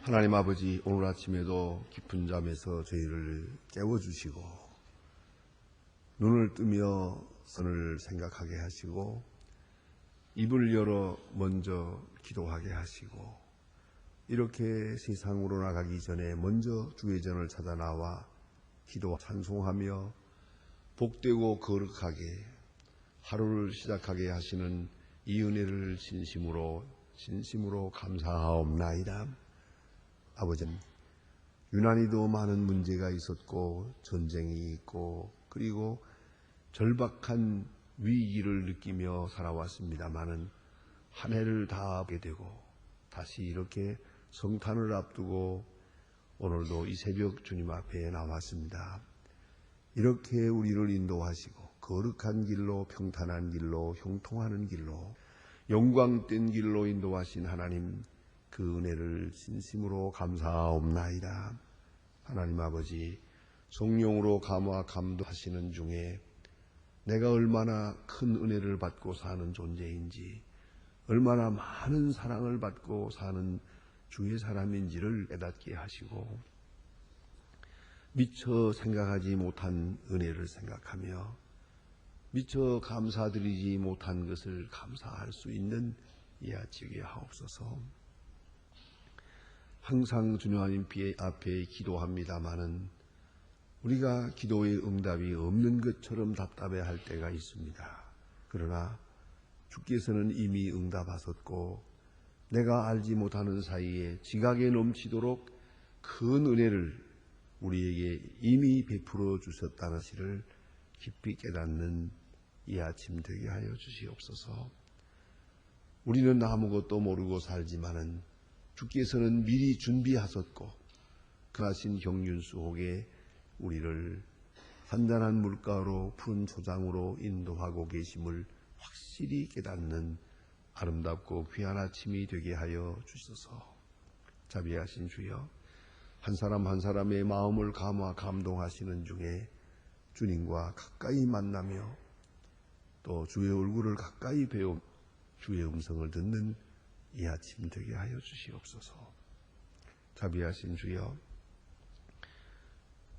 하나님 아버지, 오늘 아침에도 깊은 잠에서 저희를 깨워주시고 눈을 뜨며 선을 생각하게 하시고 입을 열어 먼저 기도하게 하시고 이렇게 세상으로 나가기 전에 먼저 주의 전을 찾아 나와 기도 찬송하며 복되고 거룩하게 하루를 시작하게 하시는 이 은혜를 진심으로 감사하옵나이다. 아버지는 유난히도 많은 문제가 있었고 전쟁이 있고 그리고 절박한 위기를 느끼며 살아왔습니다마는 한 해를 다 하게 되고 다시 이렇게 성탄을 앞두고 오늘도 이 새벽 주님 앞에 나왔습니다. 이렇게 우리를 인도하시고 거룩한 길로, 평탄한 길로, 형통하는 길로, 영광된 길로 인도하신 하나님, 그 은혜를 진심으로 감사하옵나이다. 하나님 아버지, 성령으로 감화 감도하시는 중에 내가 얼마나 큰 은혜를 받고 사는 존재인지, 얼마나 많은 사랑을 받고 사는 주의 사람인지를 깨닫게 하시고 미처 생각하지 못한 은혜를 생각하며 미처 감사드리지 못한 것을 감사할 수 있는 이 아침에 하옵소서. 항상 주님 앞에 기도합니다마는 우리가 기도의 응답이 없는 것처럼 답답해할 때가 있습니다. 그러나 주께서는 이미 응답하셨고 내가 알지 못하는 사이에 지각에 넘치도록 큰 은혜를 우리에게 이미 베풀어 주셨다는 사실을 깊이 깨닫는 이 아침 되게 하여 주시옵소서. 우리는 아무것도 모르고 살지만은 주께서는 미리 준비하셨고 그하신 경륜수옥에 우리를 한잔한 물가로 푸른 초장으로 인도하고 계심을 확실히 깨닫는 아름답고 귀한 아침이 되게 하여 주소서. 자비하신 주여, 한 사람 한 사람의 마음을 감동하시는 중에 주님과 가까이 만나며 또 주의 얼굴을 가까이 배워 주의 음성을 듣는 이 아침 되게 하여 주시옵소서. 자비하신 주여,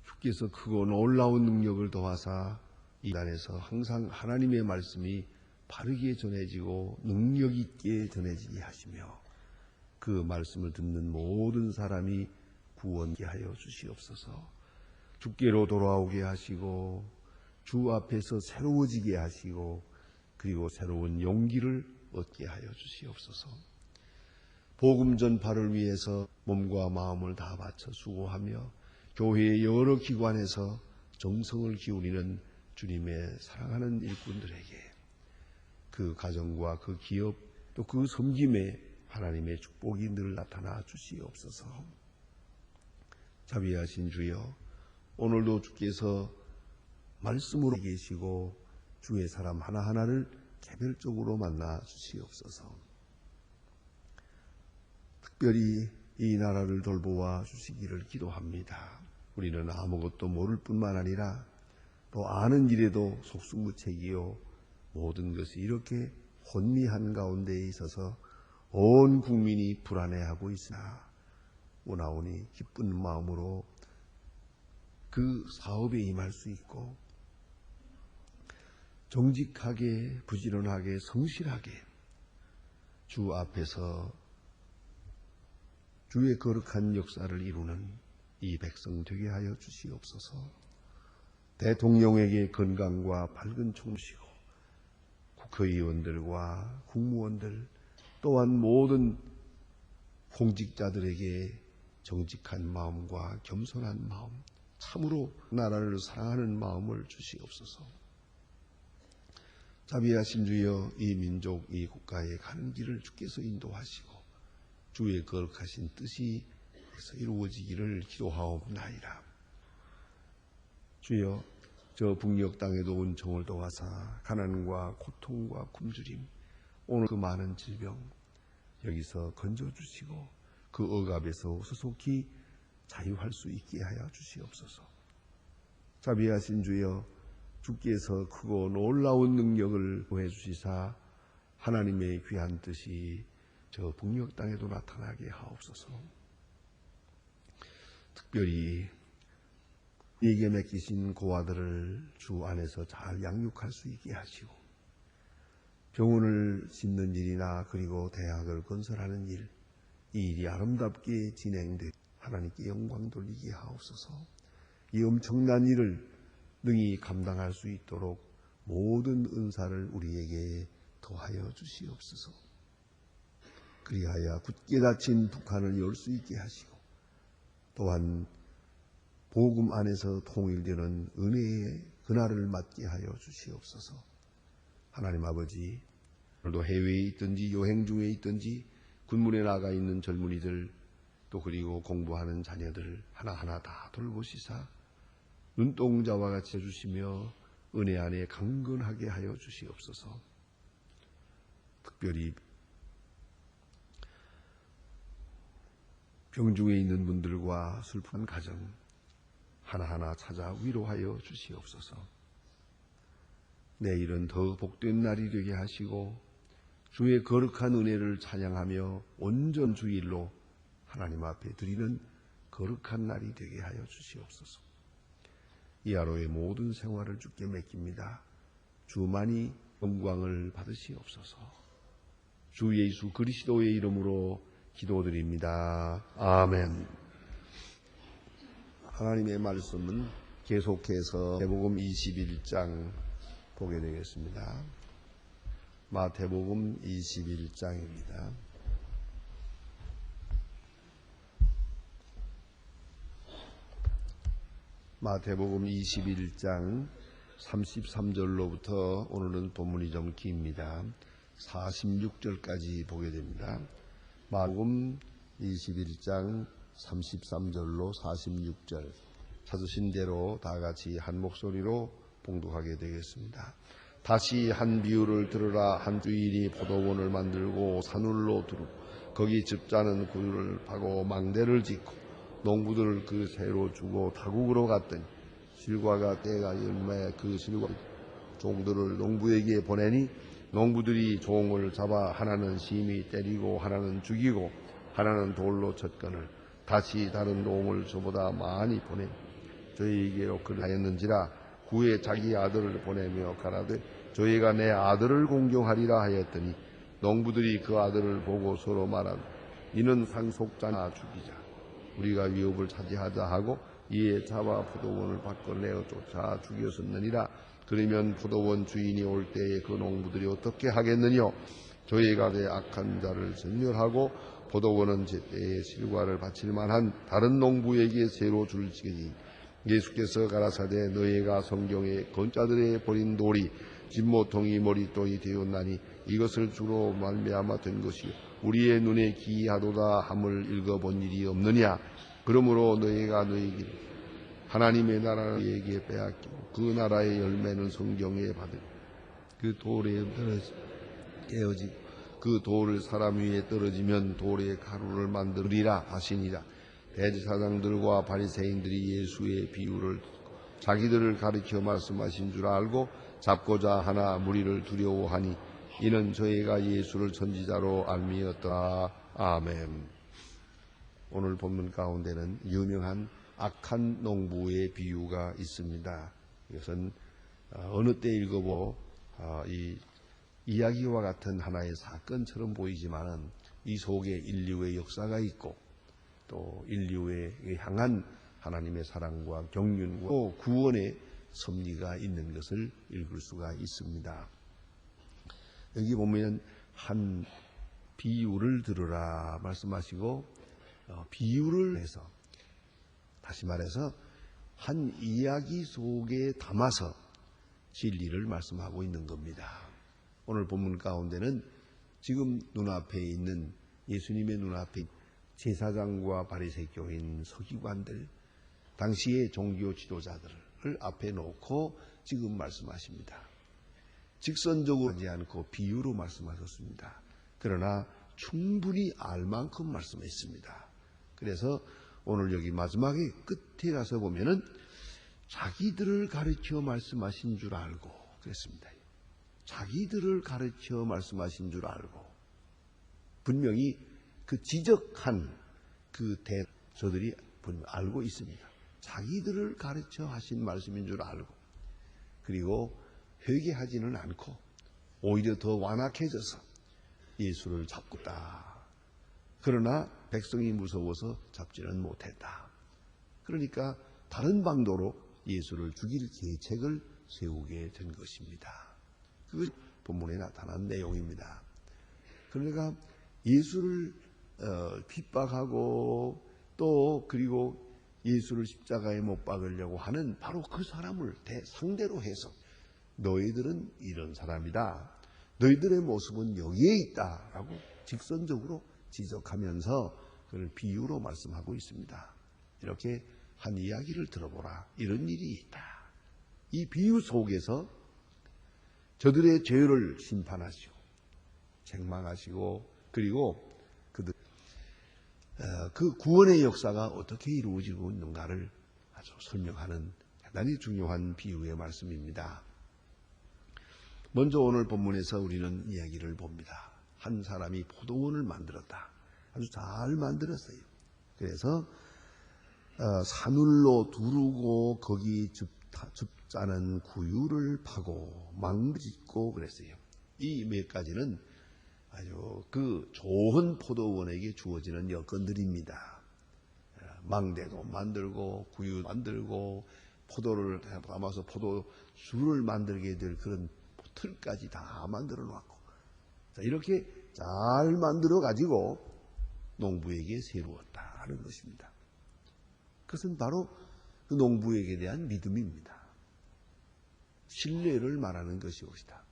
주께서 크고 놀라운 능력을 더하사 이 단에서 항상 하나님의 말씀이 바르게 전해지고 능력 있게 전해지게 하시며 그 말씀을 듣는 모든 사람이 구원케 하여 주시옵소서. 주께로 돌아오게 하시고 주 앞에서 새로워지게 하시고 그리고 새로운 용기를 얻게 하여 주시옵소서. 복음 전파를 위해서 몸과 마음을 다 바쳐 수고하며 교회의 여러 기관에서 정성을 기울이는 주님의 사랑하는 일꾼들에게 그 가정과 그 기업 또 그 섬김에 하나님의 축복이 늘 나타나 주시옵소서. 자비하신 주여, 오늘도 주께서 말씀으로 계시고 주의 사람 하나하나를 개별적으로 만나 주시옵소서. 특별히 이 나라를 돌보아 주시기를 기도합니다. 우리는 아무것도 모를 뿐만 아니라 또 아는 일에도 속수무책이요 모든 것이 이렇게 혼미한 가운데에 있어서 온 국민이 불안해하고 있으나 오나오니 기쁜 마음으로 그 사업에 임할 수 있고 정직하게 부지런하게 성실하게 주 앞에서 주의 거룩한 역사를 이루는 이 백성 되게 하여 주시옵소서. 대통령에게 건강과 밝은 총시고 국회의원들과 국무원들 또한 모든 공직자들에게 정직한 마음과 겸손한 마음, 참으로 나라를 사랑하는 마음을 주시옵소서. 자비하신 주여, 이 민족, 이 국가에 가는 길을 주께서 인도하시고 주의 거룩하신 뜻이 이루어지기를 기도하옵나이다. 주여, 저 북녘 땅에도 은총을 도와사 가난과 고통과 굶주림, 오늘 그 많은 질병 여기서 건져주시고 그 억압에서 소속히 자유할 수 있게 하여 주시옵소서. 자비하신 주여, 주께서 크고 놀라운 능력을 보여 주시사 하나님의 귀한 뜻이 저 북녘 땅에도 나타나게 하옵소서. 특별히 우리에게 맡기신 고아들을 주 안에서 잘 양육할 수 있게 하시고, 병원을 짓는 일이나 그리고 대학을 건설하는 일, 이 일이 아름답게 진행돼 하나님께 영광 돌리게 하옵소서. 이 엄청난 일을 능히 감당할 수 있도록 모든 은사를 우리에게 더하여 주시옵소서. 그리하여 굳게 닫힌 북한을 열 수 있게 하시고, 또한 복음 안에서 통일되는 은혜의 그날을 맞게 하여 주시옵소서. 하나님 아버지, 오늘도 해외에 있든지 여행 중에 있든지 군문에 나가 있는 젊은이들, 또 그리고 공부하는 자녀들 하나하나 다 돌보시사 눈동자와 같이 해주시며 은혜 안에 강건하게 하여 주시옵소서. 특별히 병중에 있는 분들과 슬픈 가정 하나하나 찾아 위로하여 주시옵소서. 내일은 더 복된 날이 되게 하시고 주의 거룩한 은혜를 찬양하며 온전 주일로 하나님 앞에 드리는 거룩한 날이 되게 하여 주시옵소서. 이 하루의 모든 생활을 주께 맡깁니다. 주만이 영광을 받으시옵소서. 주 예수 그리스도의 이름으로 기도드립니다. 아멘. 하나님의 말씀은 계속해서 마태복음 21장 보게 되겠습니다. 마태복음 21장입니다. 마태복음 21장 33절로부터 오늘은 본문이 좀 깁니다. 46절까지 보게 됩니다. 마태복음 21장 33절로 46절 찾으신 대로 다 같이 한 목소리로 봉독하게 되겠습니다. 다시 한 비유를 들으라. 한 주인이 포도원을 만들고 산울로 두르고 거기 즙자는 굴을 파고 망대를 짓고 농부들을 그 새로 주고 타국으로 갔더니 실과가 때가 열매 그 실과 종들을 농부에게 보내니 농부들이 종을 잡아 하나는 심히 때리고 하나는 죽이고 하나는 돌로 쳤거늘 다시 다른 농을 저보다 많이 보내 저희에게로 그하였는지라 후에 자기 아들을 보내며 가라되 저희가 내 아들을 공경하리라 하였더니 농부들이 그 아들을 보고 서로 말하되 이는 상속자나 죽이자 우리가 위협을 차지하자 하고 이에 잡아 포도원을 밖으로 내어 쫓아 죽였었느니라. 그러면 포도원 주인이 올 때에 그 농부들이 어떻게 하겠느냐? 저희가 내 악한 자를 전멸하고 포도원은 제때에 실과를 바칠 만한 다른 농부에게 새로 줄지니 예수께서 가라사대 너희가 성경에 건자들의 버린 돌이 진모통이 머리통이 되었나니 이것을 주로 말미암아 된 것이 우리의 눈에 기이하도다 함을 읽어본 일이 없느냐. 그러므로 너희가 너희에게 하나님의 나라를 너희에게 빼앗기고 그 나라의 열매는 성경에 받으리. 그 돌에 깨어지고 그 돌을 사람 위에 떨어지면 돌에 가루를 만들리라 하시니라. 대제사장들과 바리새인들이 예수의 비유를 자기들을 가르쳐 말씀하신 줄 알고 잡고자 하나 무리를 두려워하니 이는 저희가 예수를 선지자로 알미었더라. 아멘. 오늘 본문 가운데는 유명한 악한 농부의 비유가 있습니다. 이것은 어느 때 읽어보 이 이야기와 같은 하나의 사건처럼 보이지만은 이 속에 인류의 역사가 있고 또 인류에 향한 하나님의 사랑과 경륜과 또 구원의 섭리가 있는 것을 읽을 수가 있습니다. 여기 보면 한 비유를 들으라 말씀하시고 비유를 해서 다시 말해서 한 이야기 속에 담아서 진리를 말씀하고 있는 겁니다. 오늘 본문 가운데는 지금 눈앞에 있는 예수님의 눈앞에 제사장과 바리새 교인 서기관들 당시의 종교 지도자들을 앞에 놓고 지금 말씀하십니다. 직선적으로 하지 않고 비유로 말씀하셨습니다. 그러나 충분히 알 만큼 말씀했습니다. 그래서 오늘 여기 마지막에 끝에 가서 보면은 자기들을 가르쳐 말씀하신 줄 알고 그랬습니다. 자기들을 가르쳐 말씀하신 줄 알고 분명히 그 지적한 그 저들이 분명 알고 있습니다. 자기들을 가르쳐 하신 말씀인 줄 알고, 그리고 회개하지는 않고 오히려 더 완악해져서 예수를 잡고 있다. 그러나 백성이 무서워서 잡지는 못했다. 그러니까 다른 방도로 예수를 죽일 계책을 세우게 된 것입니다. 그것이 본문에 나타난 내용입니다. 그러니까 예수를 핍박하고 또 그리고 예수를 십자가에 못 박으려고 하는 바로 그 사람을 상대로 해서 너희들은 이런 사람이다. 너희들의 모습은 여기에 있다라고 직선적으로 지적하면서 그걸 비유로 말씀하고 있습니다. 이렇게 한 이야기를 들어보라. 이런 일이 있다. 이 비유 속에서 저들의 죄를 심판하시고 책망하시고 그리고 그들 그 구원의 역사가 어떻게 이루어지고 있는가를 아주 설명하는 대단히 중요한 비유의 말씀입니다. 먼저 오늘 본문에서 우리는 이야기를 봅니다. 한 사람이 포도원을 만들었다. 아주 잘 만들었어요. 그래서 산울로 두르고 거기 줍자는 구유를 파고 망을 짓고 그랬어요. 이 몇 가지는 아주 그 좋은 포도원에게 주어지는 여건들입니다. 망대도 만들고 구유 만들고 포도를 담아서 포도주를 만들게 될 그런 틀까지 다 만들어 놨고, 이렇게 잘 만들어 가지고 농부에게 세우었다 하는 것입니다. 그것은 바로 그 농부에게 대한 믿음입니다. 신뢰를 말하는 것이옵시다.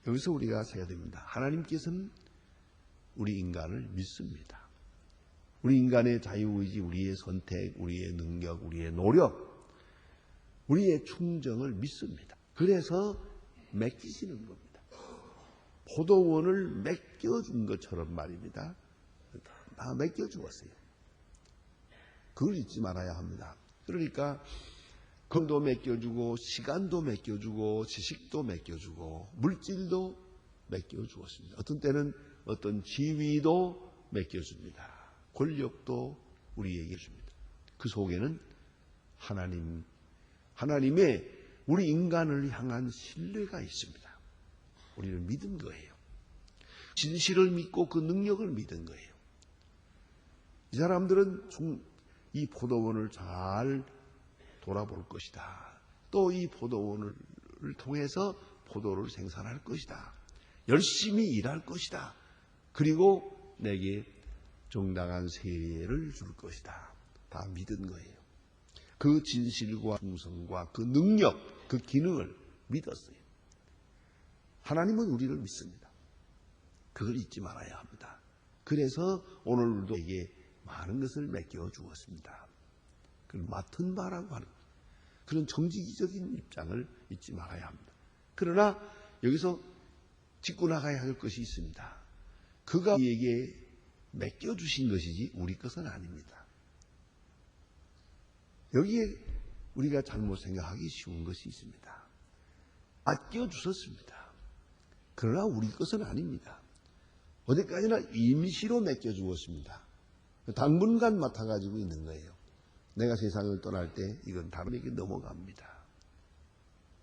여기서 우리가 세야 됩니다. 하나님께서는 우리 인간을 믿습니다. 우리 인간의 자유의지, 우리의 선택, 우리의 능력, 우리의 노력, 우리의 충정을 믿습니다. 그래서 맡기시는 겁니다. 포도원을 맡겨준 것처럼 말입니다. 다 맡겨주었어요. 그걸 잊지 말아야 합니다. 그러니까 금도 맡겨주고 시간도 맡겨주고 지식도 맡겨주고 물질도 맡겨주었습니다. 어떤 때는 어떤 지위도 맡겨줍니다. 권력도 우리에게 줍니다. 그 속에는 하나님의 우리 인간을 향한 신뢰가 있습니다. 우리를 믿은 거예요. 진실을 믿고 그 능력을 믿은 거예요. 이 사람들은 이 포도원을 잘 돌아볼 것이다. 또 이 포도원을 통해서 포도를 생산할 것이다. 열심히 일할 것이다. 그리고 내게 정당한 세례를 줄 것이다. 다 믿은 거예요. 그 진실과 충성과 그 능력, 그 기능을 믿었어요. 하나님은 우리를 믿습니다. 그걸 잊지 말아야 합니다. 그래서 오늘 우리에게 많은 것을 맡겨 주었습니다. 그걸 맡은 바라고 하는 그런 정직적인 입장을 잊지 말아야 합니다. 그러나 여기서 짚고 나가야 할 것이 있습니다. 그가 우리에게 맡겨주신 것이지 우리 것은 아닙니다. 여기에 우리가 잘못 생각하기 쉬운 것이 있습니다. 맡겨주셨습니다. 그러나 우리 것은 아닙니다. 어디까지나 임시로 맡겨주었습니다. 당분간 맡아가지고 있는 거예요. 내가 세상을 떠날 때 이건 다른에게 넘어갑니다.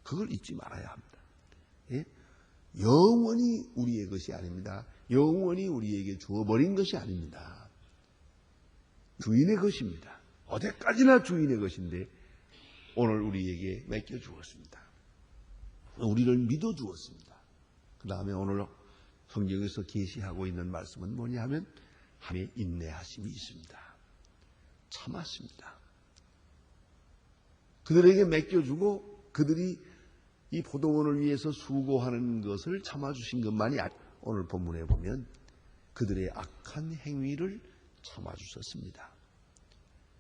그걸 잊지 말아야 합니다. 예? 영원히 우리의 것이 아닙니다. 영원히 우리에게 주어버린 것이 아닙니다. 주인의 것입니다. 어디까지나 주인의 것인데 오늘 우리에게 맡겨주었습니다. 우리를 믿어주었습니다. 그 다음에 오늘 성경에서 계시하고 있는 말씀은 뭐냐 하면 하나님의 인내하심이 있습니다. 참았습니다. 그들에게 맡겨주고 그들이 이 포도원을 위해서 수고하는 것을 참아주신 것만이 아니라 오늘 본문에 보면 그들의 악한 행위를 참아주셨습니다.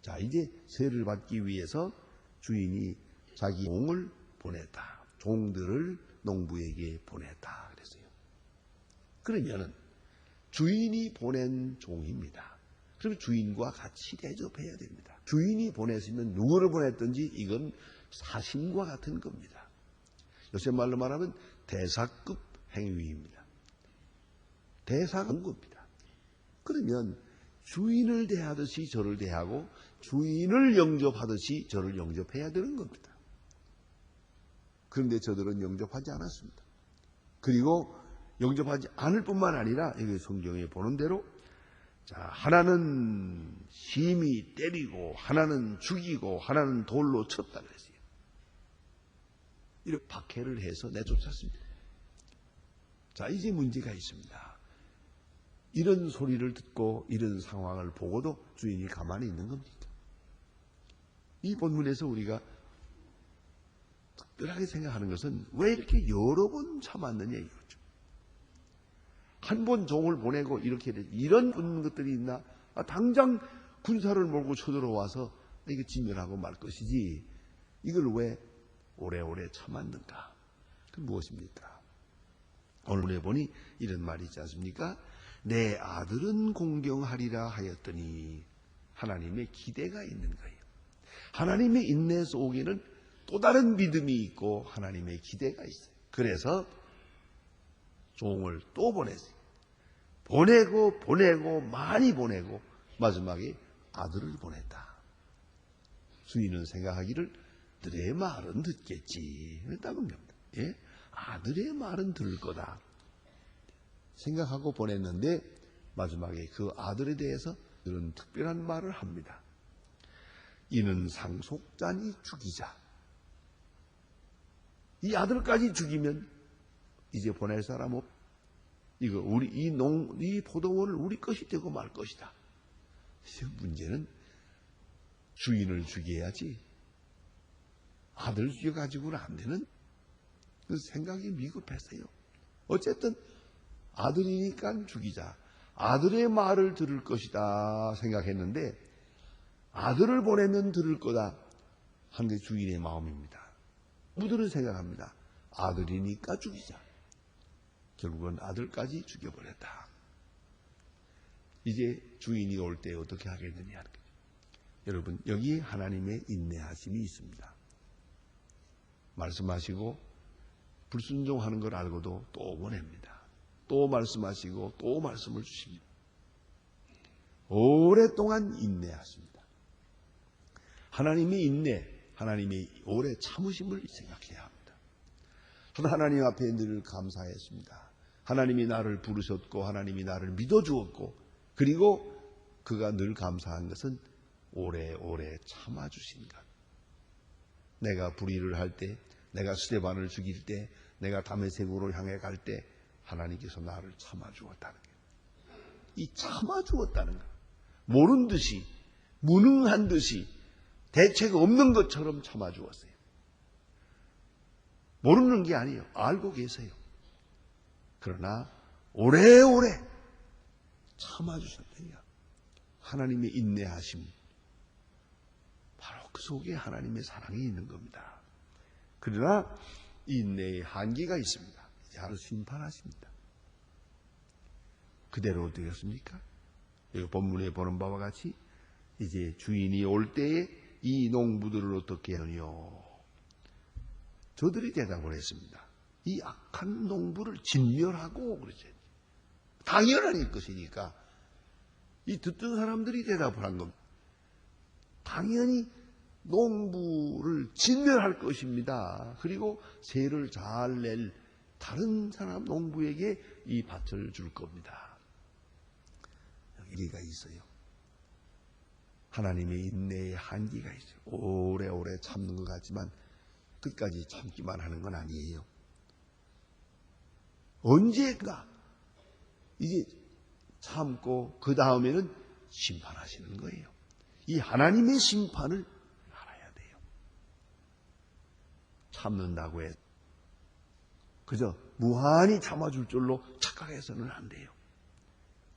자, 이제 세를 받기 위해서 주인이 자기 종을 보냈다. 종들을 농부에게 보냈다. 그랬어요. 그러면은 주인이 보낸 종입니다. 그러면 주인과 같이 대접해야 됩니다. 주인이 보냈으면 누구를 보냈든지 이건 사신과 같은 겁니다. 요새 말로 말하면 대사급 행위입니다. 대사급 겁니다. 그러면 주인을 대하듯이 저를 대하고 주인을 영접하듯이 저를 영접해야 되는 겁니다. 그런데 저들은 영접하지 않았습니다. 그리고 영접하지 않을 뿐만 아니라 여기 성경에 보는 대로 하나는 심히 때리고 하나는 죽이고 하나는 돌로 쳤다 그랬어요. 이렇게 박해를 해서 내쫓았습니다. 이제 문제가 있습니다. 이런 소리를 듣고 이런 상황을 보고도 주인이 가만히 있는 겁니까? 이 본문에서 우리가 특별하게 생각하는 것은 왜 이렇게 여러 번 참았느냐 이거죠. 한 번 종을 보내고 이렇게 이런 것들이 있나? 당장 군사를 몰고 쳐들어와서 이거 진멸하고 말 것이지 이걸 왜 오래오래 참았는가? 그 무엇입니까? 오늘 보니 이런 말이 있지 않습니까? 내 아들은 공경하리라 하였더니 하나님의 기대가 있는 거예요. 하나님의 인내 속에는 또 다른 믿음이 있고 하나님의 기대가 있어요. 그래서 종을 또 보냈어요. 보내고 많이 보내고 마지막에 아들을 보냈다. 주인은 생각하기를 아들의 말은 듣겠지 그랬다는 겁니다. 예? 아들의 말은 들을 거다 생각하고 보냈는데 마지막에 그 아들에 대해서 그런 특별한 말을 합니다. 이는 상속자니 죽이자. 이 아들까지 죽이면 이제 보낼 사람 없. 이거 우리 이 포도원을 우리 것이 되고 말 것이다. 문제는 주인을 죽여야지 아들 죽여가지고는 안 되는 그 생각이 미급했어요. 어쨌든 아들이니까 죽이자. 아들의 말을 들을 것이다 생각했는데 아들을 보내면 들을 거다 한 게 주인의 마음입니다. 무들은 생각합니다. 아들이니까 죽이자. 결국은 아들까지 죽여버렸다. 이제 주인이 올 때 어떻게 하겠느냐 하는 거죠. 여러분 여기 하나님의 인내하심이 있습니다. 말씀하시고 불순종하는 걸 알고도 또 보냅니다. 또 말씀하시고 또 말씀을 주십니다. 오랫동안 인내하십니다. 하나님의 인내, 하나님의 오래 참으심을 생각해야 합니다. 저는 하나님 앞에 늘 감사했습니다. 하나님이 나를 부르셨고 하나님이 나를 믿어주었고 그리고 그가 늘 감사한 것은 오래오래 참아주신 것. 내가 불의를 할 때, 내가 스데반을 죽일 때, 내가 다메섹으로 향해 갈 때 하나님께서 나를 참아주었다는 거예요. 이 참아주었다는 것. 모른 듯이, 무능한 듯이 대책 없는 것처럼 참아주었어요. 모르는 게 아니에요. 알고 계세요. 그러나 오래오래 참아주셨대요. 하나님의 인내하심. 바로 그 속에 하나님의 사랑이 있는 겁니다. 그러나 인내의 한계가 있습니다. 이제 하루 심판하십니다. 그대로 되었습니까? 여기 본문에 보는 바와 같이 이제 주인이 올 때에 이 농부들을 어떻게 하느냐. 저들이 대답을 했습니다. 이 악한 농부를 진멸하고 그러죠. 당연한 일 것이니까 이 듣던 사람들이 대답을 한 겁니다. 당연히 농부를 진멸할 것입니다. 그리고 세를 잘 낼 다른 사람 농부에게 이 밭을 줄 겁니다. 일리가 있어요. 하나님의 인내의 한계가 있어요. 오래오래 참는 것 같지만 끝까지 참기만 하는 건 아니에요. 언제가 이제 참고 그 다음에는 심판하시는 거예요. 이 하나님의 심판을 알아야 돼요. 참는다고 해서 그저 무한히 참아줄 줄로 착각해서는 안 돼요.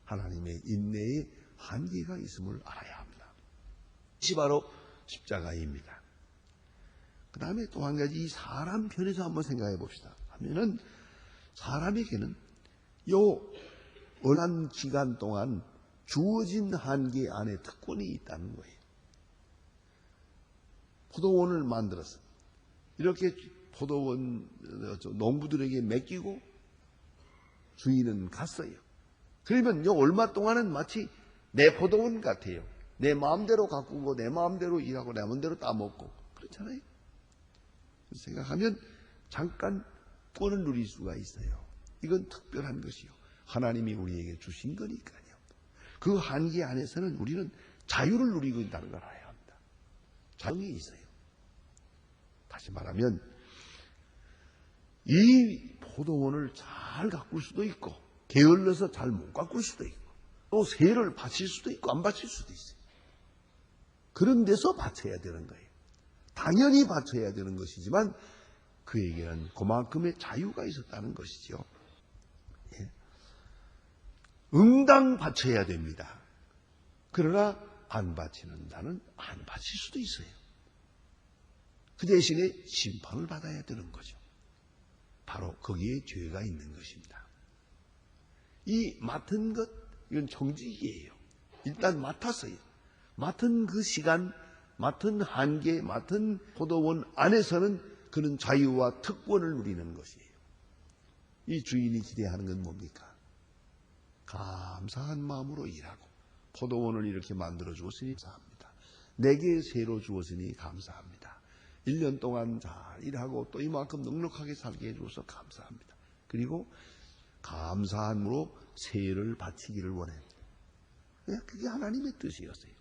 하나님의 인내의 한계가 있음을 알아야 합니다. 이것이 바로 십자가입니다. 그 다음에 또 한 가지 이 사람 편에서 한번 생각해 봅시다. 하면은 사람에게는 요 어난 기간 동안 주어진 한계 안에 특권이 있다는 거예요. 포도원을 만들었어요. 이렇게 포도원 농부들에게 맡기고 주인은 갔어요. 그러면 요 얼마 동안은 마치 내 포도원 같아요. 내 마음대로 가꾸고 내 마음대로 일하고 내 마음대로 따먹고 그렇잖아요. 생각하면 잠깐 권을 누릴 수가 있어요. 이건 특별한 것이요. 하나님이 우리에게 주신 거니까요. 그 한계 안에서는 우리는 자유를 누리고 있다는 걸 알아야 합니다. 자유이 있어요. 다시 말하면 이 포도원을 잘 가꿀 수도 있고 게을러서 잘 못 가꿀 수도 있고 또 세를 바칠 수도 있고 안 바칠 수도 있어요. 그런 데서 바쳐야 되는 거예요. 당연히 바쳐야 되는 것이지만 그에게는 그만큼의 자유가 있었다는 것이죠. 예. 응당 바쳐야 됩니다. 그러나 안 바치는 자는 안 바칠 수도 있어요. 그 대신에 심판을 받아야 되는 거죠. 바로 거기에 죄가 있는 것입니다. 이 맡은 것, 이건 정직이에요. 일단 맡았어요. 맡은 그 시간, 맡은 한계, 맡은 포도원 안에서는 그는 자유와 특권을 누리는 것이에요. 이 주인이 기대하는 건 뭡니까? 감사한 마음으로 일하고 포도원을 이렇게 만들어 주었으니 감사합니다. 내게 새로 주었으니 감사합니다. 1년 동안 잘 일하고 또 이만큼 넉넉하게 살게 해줘서 감사합니다. 그리고 감사함으로 세를 바치기를 원합니다. 그게 하나님의 뜻이었어요.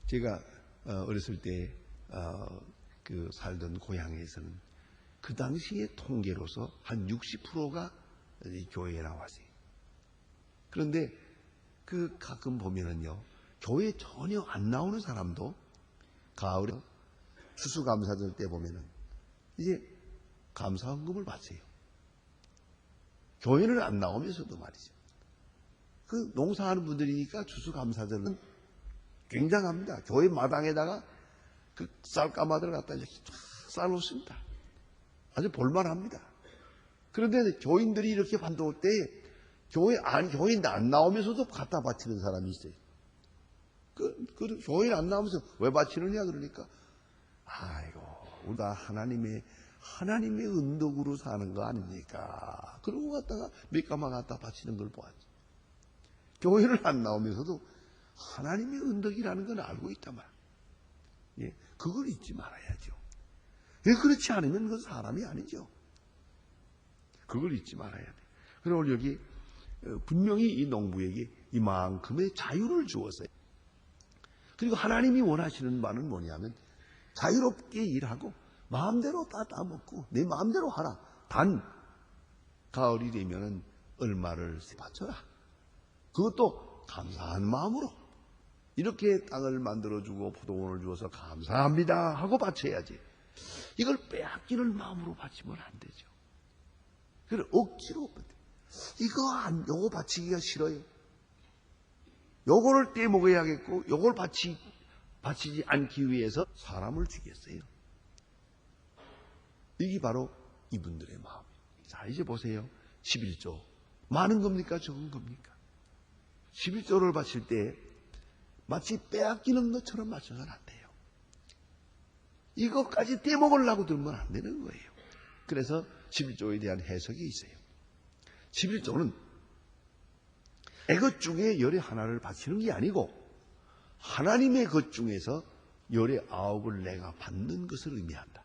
제가 어렸을 때 그 살던 고향에서는 그 당시의 통계로서 한 60%가 교회에 나왔어요. 그런데 그 가끔 보면은요, 교회 전혀 안 나오는 사람도 가을에 추수감사절 때 보면은 이제 감사헌금을 받어요. 교회는 안 나오면서도 말이죠. 그 농사하는 분들이니까 추수감사절은 굉장합니다. 교회 마당에다가 그 쌀가마들을 갖다 이렇게 쫙 쌓아놓습니다. 아주 볼만합니다. 그런데 교인들이 이렇게 반도올 때 교인 안 나오면서도 갖다 바치는 사람이 있어요. 그 교인 안 나오면서 왜 바치느냐 그러니까 아이고 우리가 하나님의 은덕으로 사는 거 아닙니까? 그러고 갖다가 몇 가마 갖다 바치는 걸 보았죠. 교회를 안 나오면서도 하나님의 은덕이라는 건 알고 있단 말이에요. 예, 그걸 잊지 말아야죠. 왜 그렇지 않으면 그건 사람이 아니죠. 그걸 잊지 말아야 돼요. 그리고 여기 분명히 이 농부에게 이만큼의 자유를 주었어요. 그리고 하나님이 원하시는 바는 뭐냐면 자유롭게 일하고 마음대로 따먹고 내 마음대로 하라. 단 가을이 되면은 얼마를 바쳐라. 그것도 감사한 마음으로 이렇게 땅을 만들어주고 포도원을 주어서 감사합니다 하고 바쳐야지. 이걸 빼앗기는 마음으로 바치면 안 되죠. 그래 억지로 요거 바치기가 싫어요. 요거를 떼먹어야겠고 요걸 바치지 않기 위해서 사람을 죽였어요. 이게 바로 이분들의 마음이에요. 자 이제 보세요. 11조 많은 겁니까 적은 겁니까? 11조를 바칠 때 마치 빼앗기는 것처럼 맞춰서는 안 돼요. 이것까지 떼먹으려고 들면 안 되는 거예요. 그래서 11조에 대한 해석이 있어요. 11조는 내 것 중에 열의 하나를 바치는 게 아니고 하나님의 것 중에서 열의 9을 내가 받는 것을 의미한다.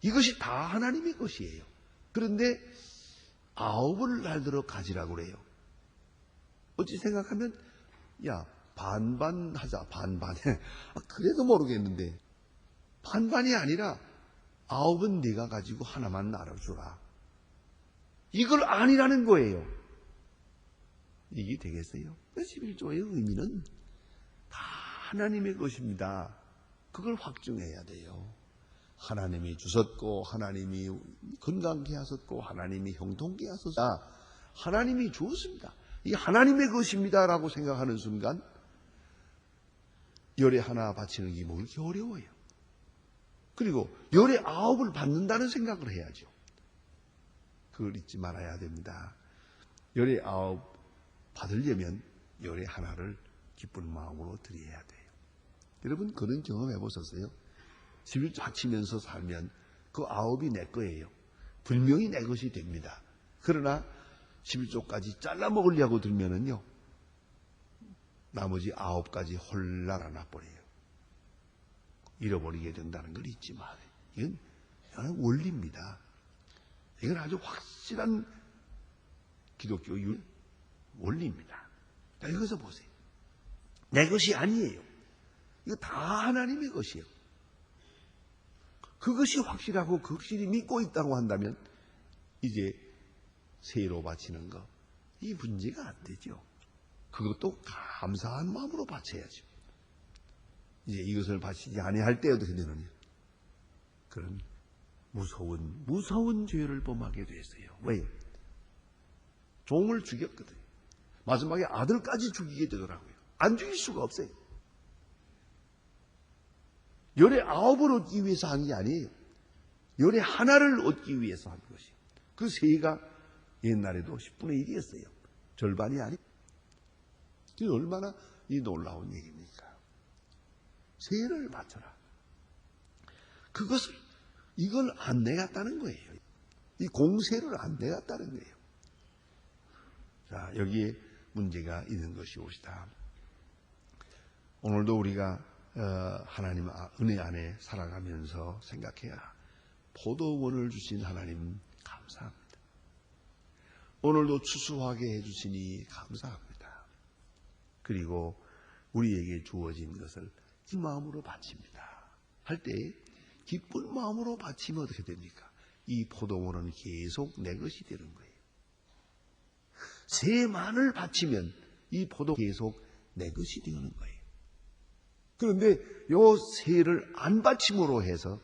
이것이 다 하나님의 것이에요. 그런데 9을 날들어 가지라고 그래요. 어찌 생각하면 야 반반 하자 반반에 그래도 모르겠는데 반반이 아니라 9은 네가 가지고 하나만 나눠주라. 이걸 아니라는 거예요. 이게 되겠어요? 11조의 의미는 다 하나님의 것입니다. 그걸 확증해야 돼요. 하나님이 주셨고 하나님이 건강케 하셨고 하나님이 형통케 하셨다. 하나님이 주었습니다. 이게 하나님의 것입니다라고 생각하는 순간 열의 하나 바치는 게 뭐 그렇게 어려워요. 그리고 열의 9을 받는다는 생각을 해야죠. 그걸 잊지 말아야 됩니다. 열의 9 받으려면 열의 하나를 기쁜 마음으로 드려야 돼요. 여러분 그런 경험 해보셨어요? 11조 바치면서 살면 그 9이 내 거예요. 분명히 내 것이 됩니다. 그러나 11조까지 잘라 먹으려고 들면은요, 나머지 9가지 홀랑 안아버려요. 잃어버리게 된다는 걸 잊지 마세요. 이건 원리입니다. 이건 아주 확실한 기독교 원리입니다. 자, 여기서 보세요. 내 것이 아니에요. 이거 다 하나님의 것이에요. 그것이 확실하고 확실히 믿고 있다고 한다면 이제 세로 바치는 거, 이 문제가 안 되죠. 그것도 감사한 마음으로 바쳐야죠. 이제 이것을 바치지 아니할 때 어떻게 되느냐? 그런 무서운 죄를 범하게 됐어요. 왜? 종을 죽였거든요. 마지막에 아들까지 죽이게 되더라고요. 안 죽일 수가 없어요. 열의 9을 얻기 위해서 한 게 아니에요. 열의 하나를 얻기 위해서 한 것이에요. 그 세가 옛날에도 10분의 1이었어요. 절반이 아니에요. 그게 얼마나 이 놀라운 얘기입니까? 세를 바쳐라. 이걸 안 내갔다는 거예요. 이 공세를 안 내갔다는 거예요. 자, 여기에 문제가 있는 것이옵시다. 오늘도 우리가 하나님 은혜 안에 살아가면서 생각해야 포도원을 주신 하나님 감사합니다. 오늘도 추수하게 해주시니 감사합니다. 그리고 우리에게 주어진 것을 이 마음으로 바칩니다. 할 때 기쁜 마음으로 바치면 어떻게 됩니까? 이 포도원은 계속 내 것이 되는 거예요. 세만을 바치면 이 포도 계속 내 것이 되는 거예요. 그런데 요 세를 안 바침으로 해서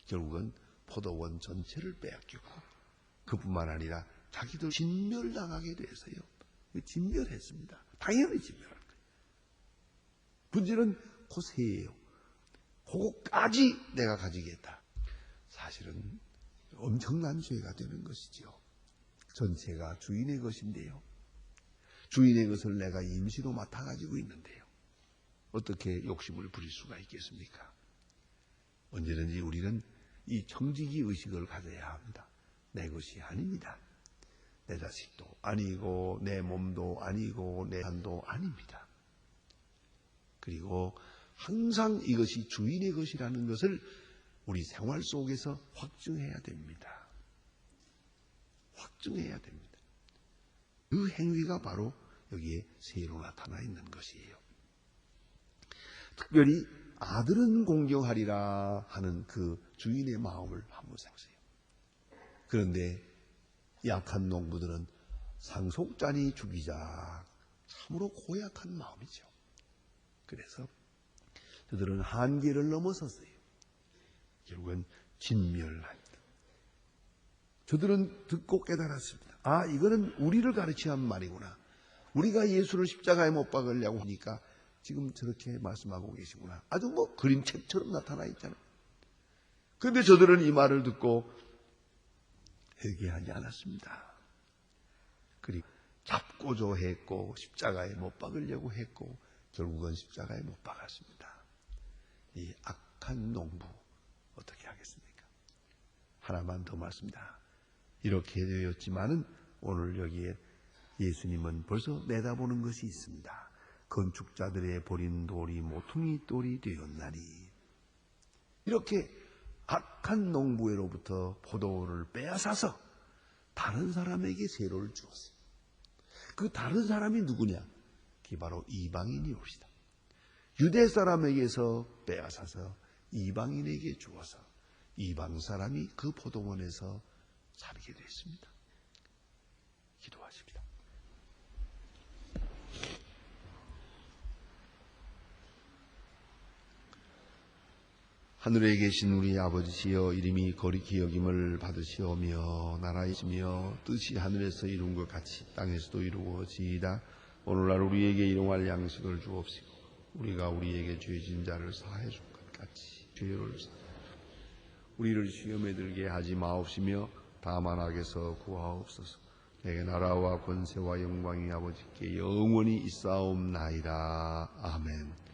결국은 포도원 전체를 빼앗기고 그뿐만 아니라 자기도 진멸당하게 돼서요. 진멸했습니다. 당연히 진멸한 거예요. 문제는 그 세예요. 그거까지 내가 가지겠다. 사실은 엄청난 죄가 되는 것이지요. 전체가 주인의 것인데요. 주인의 것을 내가 임시로 맡아가지고 있는데요. 어떻게 욕심을 부릴 수가 있겠습니까? 언제든지 우리는 이 청지기 의식을 가져야 합니다. 내 것이 아닙니다. 내 자식도 아니고 내 몸도 아니고 내 산도 아닙니다. 그리고 항상 이것이 주인의 것이라는 것을 우리 생활 속에서 확증해야 됩니다. 확증해야 됩니다. 그 행위가 바로 여기에 세로 나타나 있는 것이에요. 특별히 아들은 공경하리라 하는 그 주인의 마음을 한번 생각해요. 그런데 약한 농부들은 상속자니 죽이자. 참으로 고약한 마음이죠. 그래서 그들은 한계를 넘어섰어요. 결국은 진멸합니다. 저들은 듣고 깨달았습니다. 아, 이거는 우리를 가르치는 말이구나. 우리가 예수를 십자가에 못 박으려고 하니까 지금 저렇게 말씀하고 계시구나. 아주 그림책처럼 나타나 있잖아요. 그런데 저들은 이 말을 듣고 회개하지 않았습니다. 그리고 잡고자 했고 십자가에 못 박으려고 했고 결국은 십자가에 못 박았습니다. 이 악한 농부 어떻게 하겠습니까? 하나만 더 말씀입니다. 이렇게 되었지만은 오늘 여기에 예수님은 벌써 내다보는 것이 있습니다. 건축자들의 버린 돌이 모퉁이 돌이 되었나니. 이렇게 악한 농부로부터 포도를 빼앗아서 다른 사람에게 세로를 주었어요. 그 다른 사람이 누구냐? 그게 바로 이방인이옵시다. 유대 사람에게서 빼앗아서 이방인에게 주어서 이방 사람이 그 포도원에서 살게 됐습니다. 기도하십시다. 하늘에 계신 우리 아버지시여, 이름이 거룩히 여김을 받으시오며 나라이시며 뜻이 하늘에서 이룬 것 같이 땅에서도 이루어지이다. 오늘날 우리에게 일용할 양식을 주옵시고 우리가 우리에게 죄진 자를 사해 줄 것 같이 죄를 사하여 우리를 시험에 들게 하지 마옵시며 다만 악에서 구하옵소서. 내게 나라와 권세와 영광이 아버지께 영원히 있사옵나이다. 아멘.